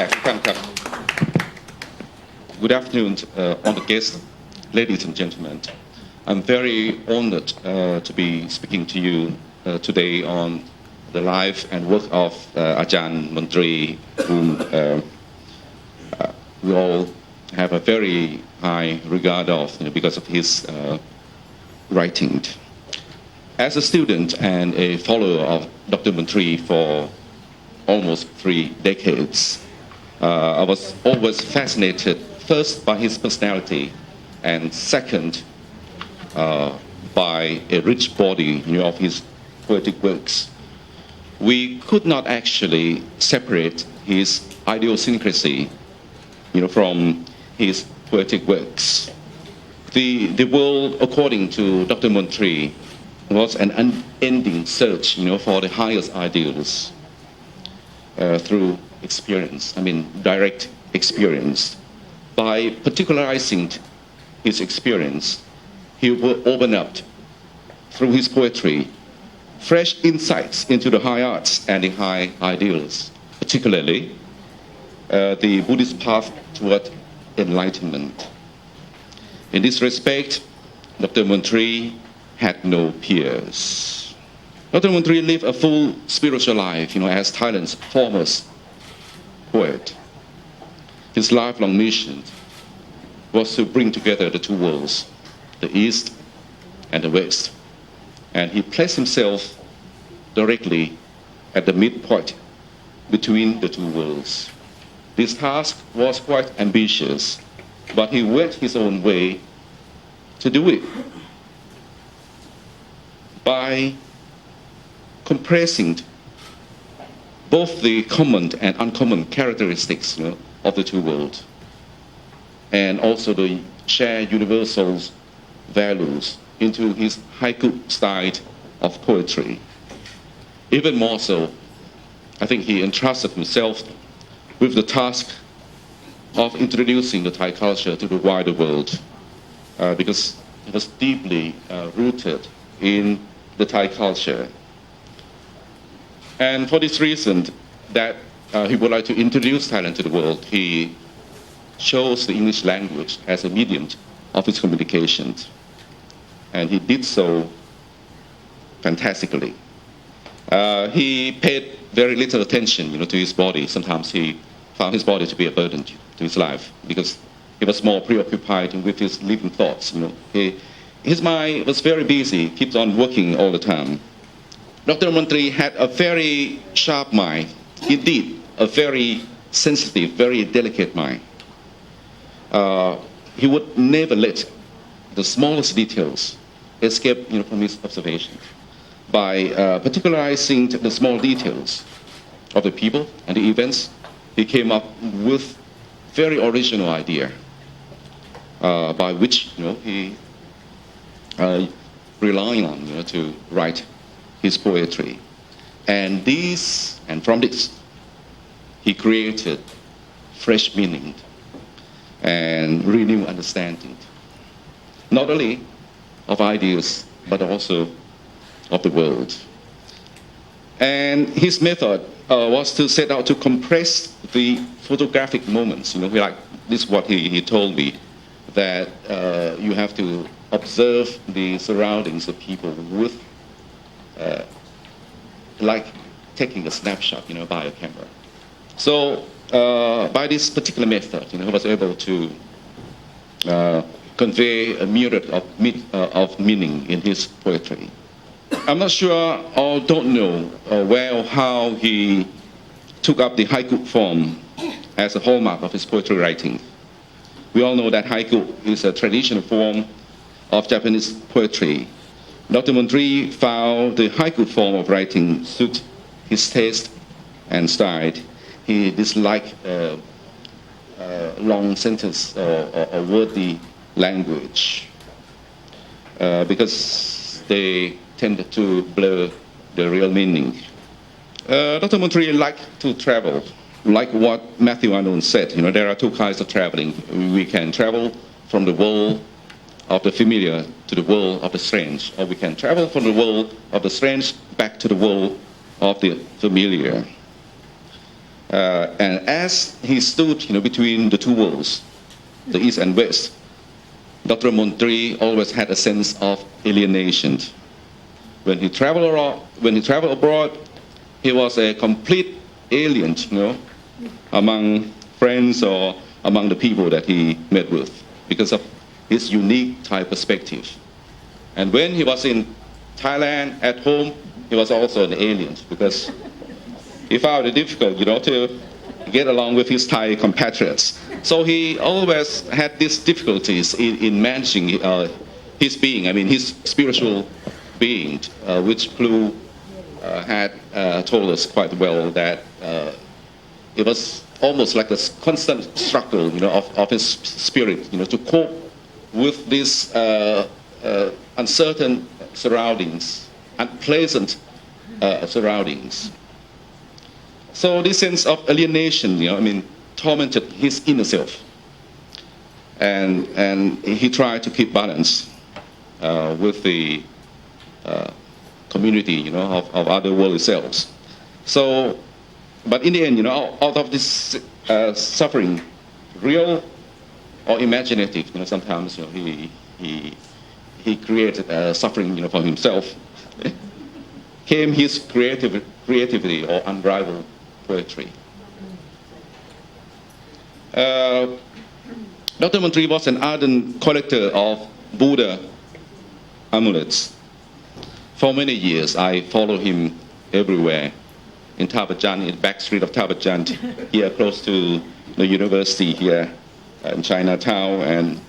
Good afternoon, honored guests, ladies and gentlemen. I'm very honored to be speaking to you today on the life and work of Ajahn Mantri, whom we all have a very high regard of because of his writing. As a student and a follower of Dr. Mantri for almost 3 decades, I was always fascinated first by his personality and second by a rich body of his poetic works. We could not actually separate his idiosyncrasy from his poetic works. The world, according to Dr. Mantri, was an unending search for the highest ideals through experience, direct experience. By particularizing his experience, he will open up through his poetry fresh insights into the high arts and the high ideals, particularly the Buddhist path toward enlightenment. In this respect, Dr. Mantri had no peers. Dr. Mantri lived a full spiritual life, as Thailand's foremost poet. His lifelong mission was to bring together the two worlds, the East and the West, and he placed himself directly at the midpoint between the two worlds. This task was quite ambitious, but he went his own way to do it by compressing both the common and uncommon characteristics of the two worlds, and also the shared universal values into his haiku style of poetry. Even more so, I think he entrusted himself with the task of introducing the Thai culture to the wider world, because it was deeply rooted in the Thai culture. And for this reason, that he would like to introduce Thailand to the world, he chose the English language as a medium of his communications. And he did so fantastically. He paid very little attention, to his body. Sometimes he found his body to be a burden to his life because he was more preoccupied with his living thoughts. His mind was very busy, keeps on working all the time. Dr. Mantri had a very sharp mind, indeed, a very sensitive, very delicate mind. He would never let the smallest details escape from his observation. By particularizing the small details of the people and the events, he came up with very original idea by which he relying on to write his poetry. And from this, he created fresh meaning and renewed understanding, not only of ideas, but also of the world. And his method was to set out to compress the photographic moments. This is what he told me, that you have to observe the surroundings of people with, like taking a snapshot, by a camera. So by this particular method, he was able to convey a myriad of meaning in his poetry. I'm not sure or don't know where or how he took up the haiku form as a hallmark of his poetry writing. We all know that haiku is a traditional form of Japanese poetry. Dr. Mantri found the haiku form of writing suit his taste and style. He disliked long sentence or wordy language because they tended to blur the real meaning. Dr. Mantri liked to travel. Like what Matthew Arnold said, there are two kinds of traveling. We can travel from the world of the familiar to the world of the strange, or we can travel from the world of the strange back to the world of the familiar. And as he stood, between the two worlds, the East and West, Dr. Montri always had a sense of alienation. When he traveled abroad, he was a complete alien, among friends or among the people that he met with, because of his unique Thai perspective. And when he was in Thailand at home, he was also an alien, because he found it difficult, to get along with his Thai compatriots. So he always had these difficulties in managing his being, his spiritual being, which Plu had told us quite well that it was almost like a constant struggle, of his spirit, to cope with these uncertain surroundings, unpleasant surroundings. So this sense of alienation, tormented his inner self, and he tried to keep balance with the community, of other worldly selves. So, but in the end, out of this suffering, real or imaginative, sometimes he created suffering, for himself. Came his creativity or unrivaled poetry. Dr. Montri was an ardent collector of Buddha amulets. For many years, I followed him everywhere. In Tabajan, in the back street of Tabajan, here close to the university here in Chinatown and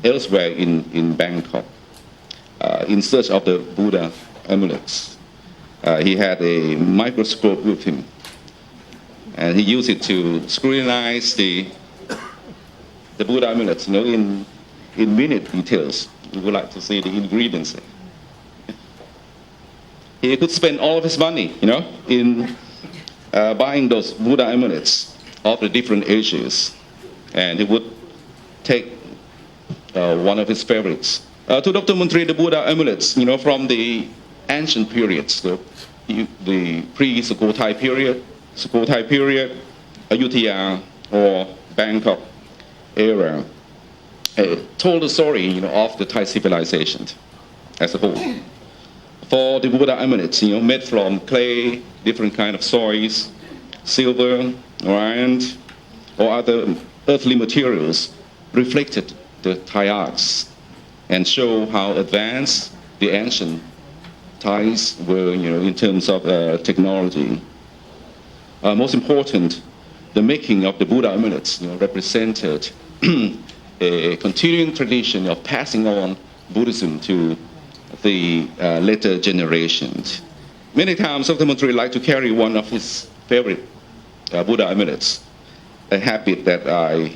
elsewhere in Bangkok, in search of the Buddha amulets. He had a microscope with him, and he used it to scrutinize the Buddha amulets, in minute details. You would like to see the ingredients. He could spend all of his money, in buying those Buddha amulets of the different ages, and he would take one of his favorites. To Dr. Montri, the Buddha amulets, from the ancient periods, the pre-Sukhothai period, Ayutthaya or Bangkok era, told the story, of the Thai civilization as a whole. For the Buddha amulets, made from clay, different kind of soils, silver, or iron, or other earthly materials, reflected the Thai arts and show how advanced the ancient Thais were, in terms of technology. Most important, the making of the Buddha amulets, represented a continuing tradition of passing on Buddhism to the later generations. Many times, Dr. Montri liked to carry one of his favorite Buddha amulets, a habit that I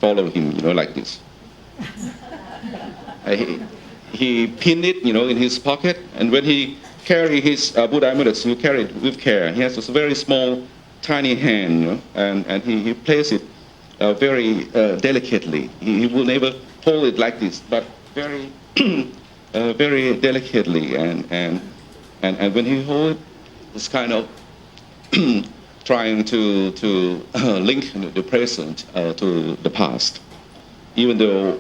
follow him, like this. He pinned it, in his pocket, and when he carry his Buddha amulets, he carry it with care. He has this very small, tiny hand, and he places it very delicately. He will never hold it like this, but very, very delicately. And when he holds it, it's kind of trying to link the present to the past, even though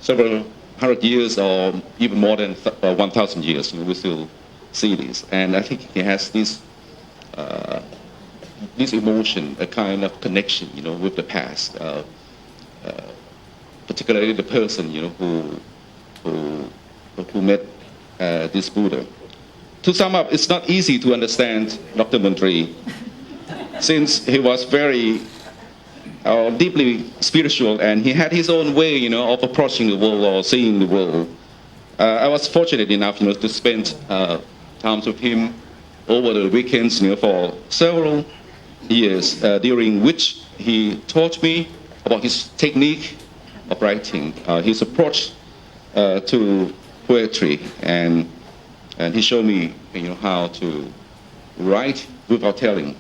several hundred years or even more than 1,000 years, we still see this. And I think he has this emotion, a kind of connection, with the past, particularly the person, who met this Buddha. To sum up, it's not easy to understand Dr. Montri, since he was very deeply spiritual, and he had his own way, of approaching the world or seeing the world. I was fortunate enough, to spend times with him over the weekends, for several years, during which he taught me about his technique of writing, his approach to poetry, and he showed me, how to write without telling.